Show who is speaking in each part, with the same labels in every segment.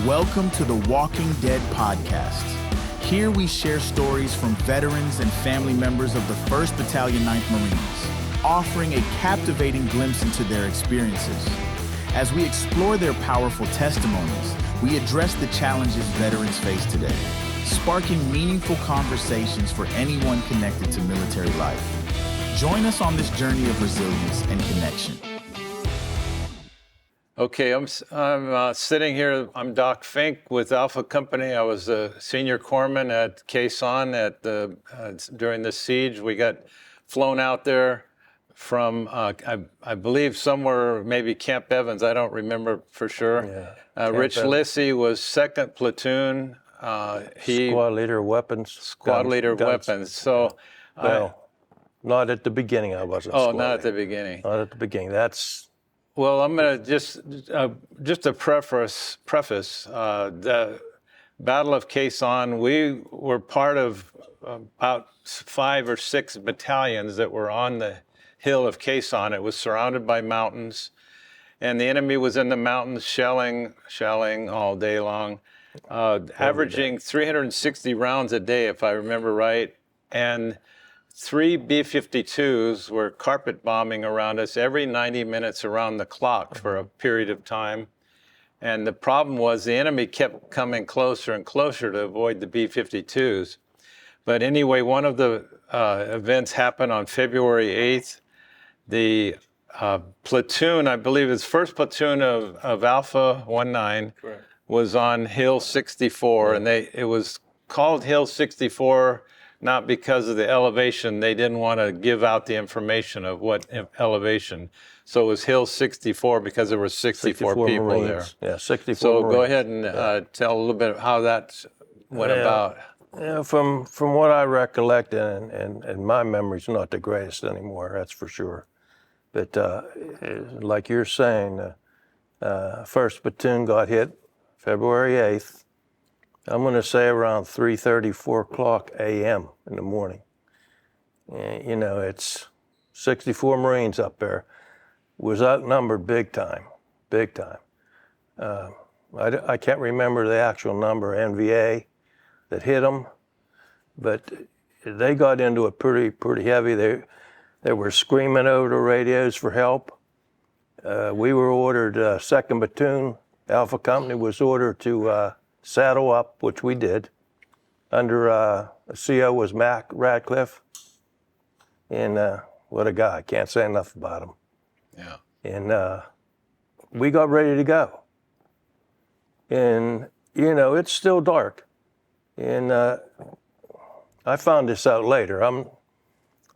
Speaker 1: Welcome to the Walking Dead podcast. Here we share stories from veterans and family members of the 1st Battalion 9th Marines, offering a captivating glimpse into their experiences. As we explore their powerful testimonies, we address the challenges veterans face today, sparking meaningful conversations for anyone connected to military life. Join us on this journey of resilience and connection.
Speaker 2: Okay, I'm sitting here. I'm Doc Fink with Alpha Company. I was a senior corpsman at Khe Sanh during the siege. We got flown out there from, I believe, somewhere, maybe Camp Evans. I don't remember for sure.
Speaker 3: Yeah.
Speaker 2: Rich Lissy was 2nd platoon.
Speaker 3: Squad leader weapons.
Speaker 2: Squad leader weapons. So,
Speaker 3: well, not at the beginning. I wasn't.
Speaker 2: Oh, not at the beginning.
Speaker 3: Not at the beginning. That's.
Speaker 2: Well, I'm going to just a preface, the Battle of Khe Sanh, we were part of about 5 or 6 battalions that were on the hill of Khe Sanh. It was surrounded by mountains, and the enemy was in the mountains shelling all day long, averaging 360 rounds a day, if I remember right, and 3 B-52s were carpet bombing around us every 90 minutes around the clock for a period of time. And the problem was the enemy kept coming closer and closer to avoid the B-52s. But anyway, one of the events happened on February 8th. The platoon, I believe it's 1st platoon of Alpha 19, was on Hill 64. And it was called Hill 64 not because of the elevation. They didn't want to give out the information of what elevation. So it was Hill 64 because there were 64 people
Speaker 3: Marines.
Speaker 2: there.
Speaker 3: Yeah, 64
Speaker 2: So
Speaker 3: Marines.
Speaker 2: Go ahead and tell a little bit of how that went about.
Speaker 3: Yeah, from what I recollect, and my memory's not the greatest anymore, that's for sure. But like you're saying, 1st platoon got hit February 8th. I'm going to say around 3:30, 4 o'clock a.m. in the morning. And, it's 64 Marines up there. Was outnumbered big time. I can't remember the actual number, NVA, that hit them, but they got into it pretty heavy. They were screaming over the radios for help. We were ordered, 2nd Platoon, Alpha Company was ordered to saddle up, which we did. Under CO was Radcliffe, and what a guy! Can't say enough about him.
Speaker 2: Yeah.
Speaker 3: And we got ready to go. And it's still dark. And I found this out later.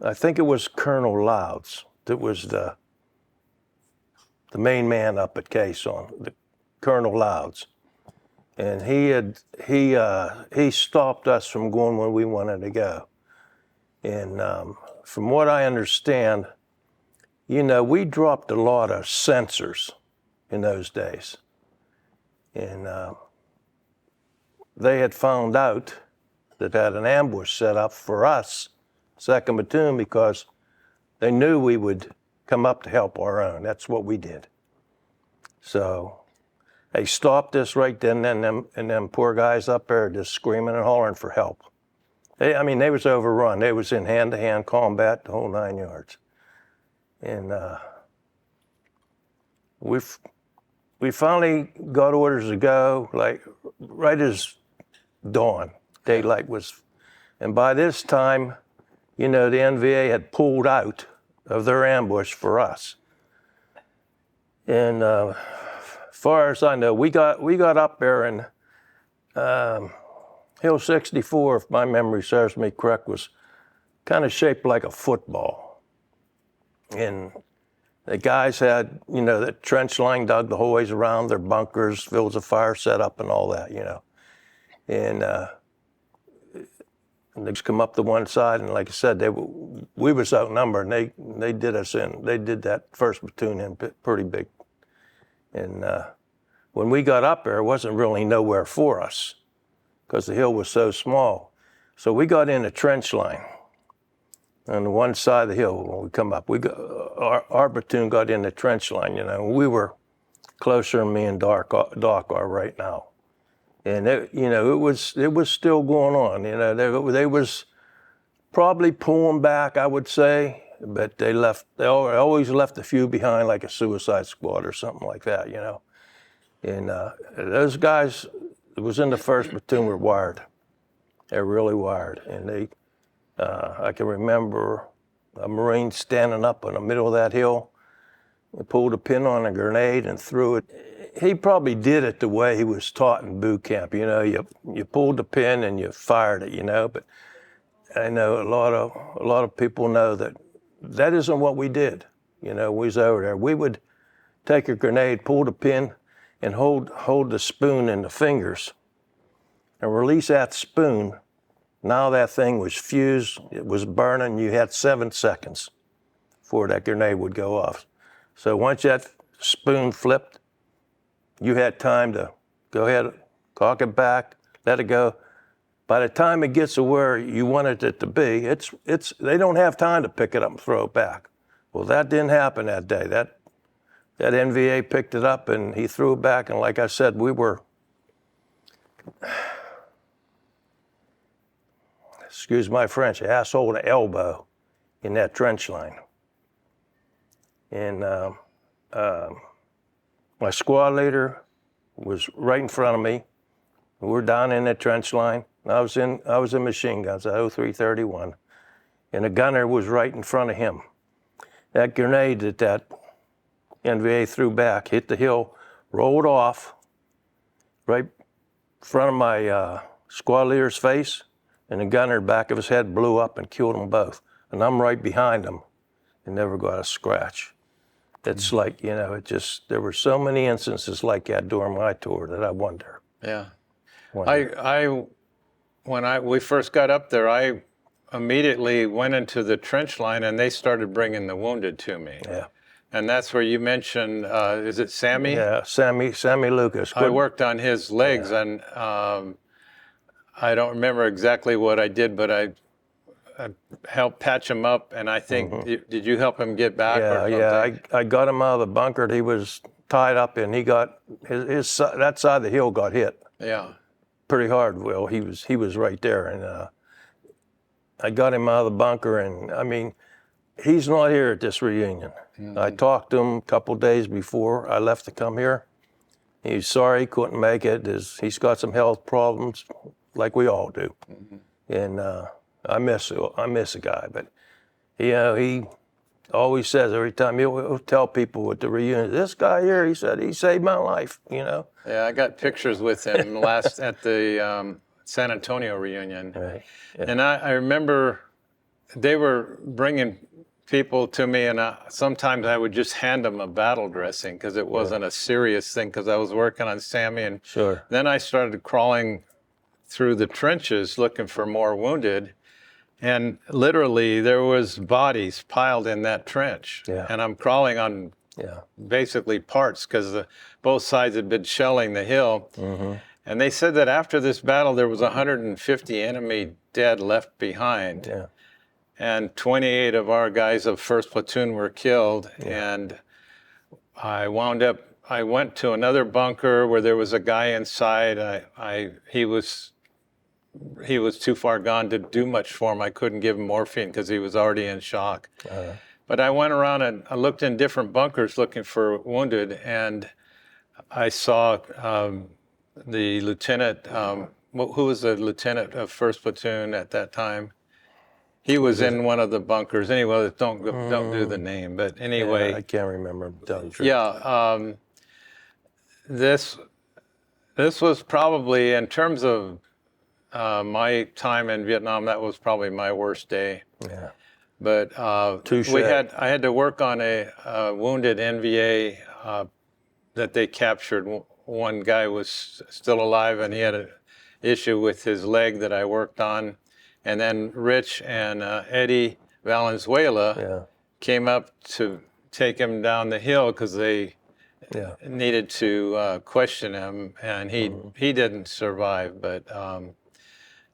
Speaker 3: I think it was Colonel Louds that was the main man up at Khe Sanh, Colonel Louds. And he stopped us from going where we wanted to go. And from what I understand, we dropped a lot of sensors in those days. And they had found out that had an ambush set up for us, 2nd Platoon, because they knew we would come up to help our own. That's what we did. So they stopped us right then, and them poor guys up there just screaming and hollering for help. They was overrun. They was in hand-to-hand combat, the whole 9 yards. And we finally got orders to go, like right as dawn, daylight was. And by this time, the NVA had pulled out of their ambush for us. And far as I know, we got up there, and Hill 64, if my memory serves me correct, was kind of shaped like a football. And the guys had, the trench line dug the whole ways around, their bunkers, fields of fire set up and all that, And they just come up to one side, and like I said, we was outnumbered, and they did us in. They did that 1st platoon in pretty big. And when we got up there, it wasn't really nowhere for us because the hill was so small. So we got in a trench line on the one side of the hill. When we come up, our platoon got in the trench line. We were closer than me and Doc are right now. And it was still going on. They was probably pulling back, I would say, but they always left a few behind, like a suicide squad or something like that. And those guys that was in the 1st platoon were wired. They're really wired. And I can remember a Marine standing up in the middle of that hill. He pulled a pin on a grenade and threw it. He probably did it the way he was taught in boot camp. You pulled the pin and you fired it. But I know a lot of people know that isn't what we did. We was over there. We would take a grenade, pull the pin, and hold the spoon in the fingers, and release that spoon. Now that thing was fused. It was burning. You had 7 seconds before that grenade would go off. So once that spoon flipped, you had time to go ahead, cock it back, let it go. By the time it gets to where you wanted it to be, they don't have time to pick it up and throw it back. Well, that didn't happen that day. That NVA picked it up and he threw it back. And like I said, we were, excuse my French, asshole to elbow in that trench line. And my squad leader was right in front of me. We're down in that trench line. I was in machine guns, at 0331, and a gunner was right in front of him. That grenade that NVA threw back hit the hill, rolled off right in front of my squad leader's face, and the gunner back of his head blew up and killed them both. And I'm right behind him and never got a scratch. It's like, there were so many instances like that during my tour that I wonder.
Speaker 2: Yeah. When we first got up there, I immediately went into the trench line and they started bringing the wounded to me.
Speaker 3: Yeah.
Speaker 2: And that's where you mentioned, is it Sammy?
Speaker 3: Yeah, Sammy Lucas.
Speaker 2: I worked on his legs, and I don't remember exactly what I did, but I helped patch him up, and I think, did you help him get back?
Speaker 3: Yeah, I got him out of the bunker. He was tied up, and he got that side of the hill got hit.
Speaker 2: Yeah.
Speaker 3: Pretty hard. Well, he was right there, and I got him out of the bunker, and I mean, he's not here at this reunion. I talked to him a couple days before I left to come here. He's sorry he couldn't make it. He's got some health problems, like we all do, and I miss the guy. But he always says every time he'll tell people at the reunion, this guy here, he said he saved my life.
Speaker 2: Yeah, I got pictures with him at the San Antonio reunion,
Speaker 3: Right. Yeah.
Speaker 2: And I remember they were bringing people to me, and sometimes I would just hand them a battle dressing because it wasn't a serious thing, because I was working on Sammy, and
Speaker 3: Sure.
Speaker 2: then I started crawling through the trenches looking for more wounded, and literally there was bodies piled in that trench.
Speaker 3: Yeah.
Speaker 2: And I'm crawling on basically parts because both sides had been shelling the hill. And they said that after this battle there was 150 enemy dead left behind.
Speaker 3: Yeah.
Speaker 2: And 28 of our guys of 1st platoon were killed. And I went to another bunker where there was a guy inside. He was too far gone to do much for him. I couldn't give him morphine because he was already in shock. But I went around and I looked in different bunkers looking for wounded, and I saw the lieutenant, who was the lieutenant of 1st platoon at that time. He was in one of the bunkers. Anyway, don't do the name, but anyway.
Speaker 3: Yeah, I can't remember.
Speaker 2: Yeah, this was probably, in terms of my time in Vietnam, that was probably my worst day.
Speaker 3: Yeah.
Speaker 2: But I had to work on a wounded NVA that they captured. One guy was still alive, and he had an issue with his leg that I worked on. And then Rich and Eddie Valenzuela came up to take him down the hill because they needed to question him, and he didn't survive. But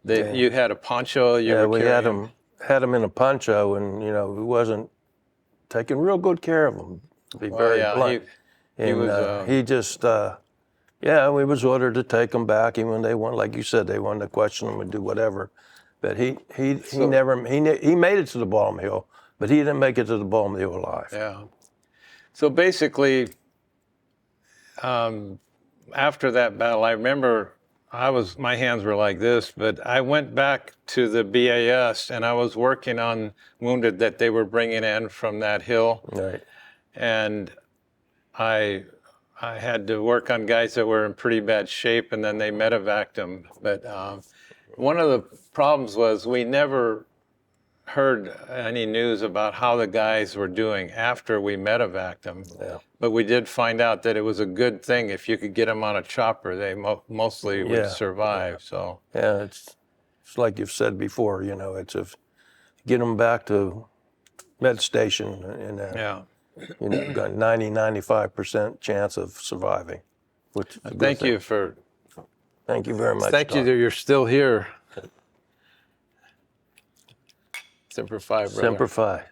Speaker 2: you had a poncho.
Speaker 3: We had him in a poncho, and we wasn't taking real good care of him. To be very blunt.
Speaker 2: He was.
Speaker 3: He just Yeah, we was ordered to take them back, even when they want, like you said, they wanted to question them and do whatever. But he made it to the bottom hill, but he didn't make it to the bottom hill alive.
Speaker 2: Yeah. So basically, after that battle, I remember my hands were like this, but I went back to the BAS and I was working on wounded that they were bringing in from that hill.
Speaker 3: Right.
Speaker 2: And I had to work on guys that were in pretty bad shape, and then they medevaced them. But one of the problems was we never heard any news about how the guys were doing after we medevaced them.
Speaker 3: Yeah.
Speaker 2: But we did find out that it was a good thing. If you could get them on a chopper, they mostly would survive.
Speaker 3: Yeah.
Speaker 2: So
Speaker 3: yeah, it's like you've said before, you know, it's get them back to med station and you know, got 95% chance of surviving. Which is a good
Speaker 2: thank
Speaker 3: thing.
Speaker 2: you for.
Speaker 3: Thank you very much.
Speaker 2: Thank you that you're still here. Semper Fi, brother.
Speaker 3: Semper Fi.